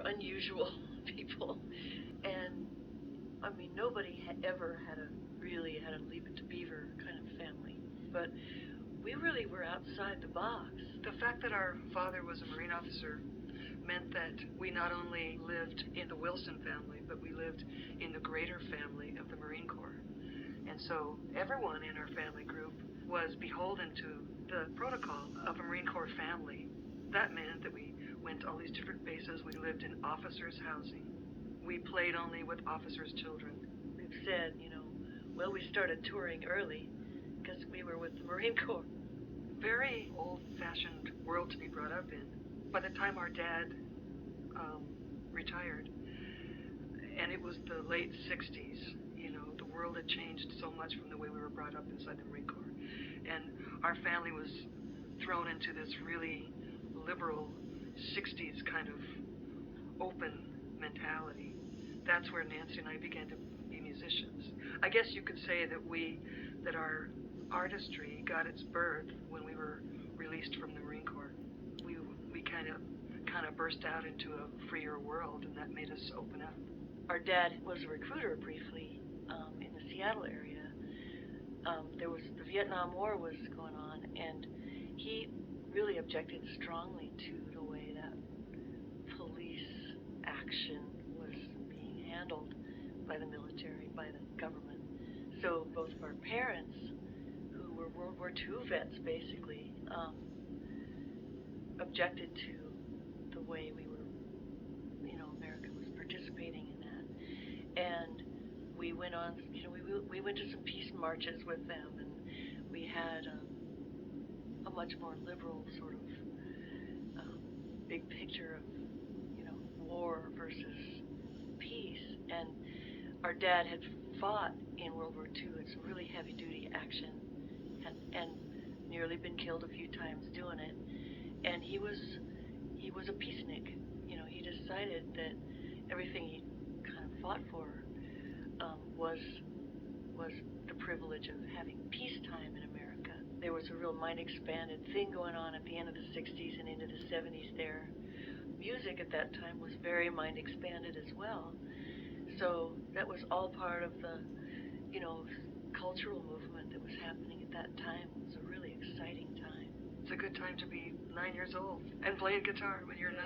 unusual people. And I mean, nobody had ever really had a Leave It to Beaver kind of family. But we really were outside the box. The fact that our father was a Marine officer meant that we not only lived in the Wilson family, but we lived in the greater family of the Marine Corps. And so everyone in our family group was beholden to the protocol of a Marine Corps family. That meant that we went to all these different bases. We lived in officers' housing. We played only with officers' children. We've said, well, we started touring early because we were with the Marine Corps. Very old-fashioned world to be brought up in. By the time our dad retired, and it was the late 60s, the world had changed so much from the way we were brought up inside the Marine Corps. And our family was thrown into this really liberal 60s kind of open mentality. That's where Nancy and I began to be musicians. I guess you could say that our artistry got its birth when we were released from the Marine Corps. We kind of burst out into a freer world, and that made us open up. Our dad was a recruiter briefly in the Seattle area. The Vietnam War was going on, and he really objected strongly to the way that police action was being handled by the military, by the government. So both of our parents, who were World War II vets basically, objected to the way we were, America was participating in that. And we went on, we went to some peace marches with them, and we had a much more liberal sort of big picture of, war versus peace. And our dad had fought in World War II in some really heavy-duty action, and nearly been killed a few times doing it. And he was a peacenik. He decided that everything he kind of fought for was the privilege of having peacetime in America. There was a real mind-expanded thing going on at the end of the 60s and into the 70s there. Music at that time was very mind-expanded as well. So that was all part of the, cultural movement that was happening at that time. It was a really exciting time. It's a good time to be 9 years old and playing guitar when you're 9.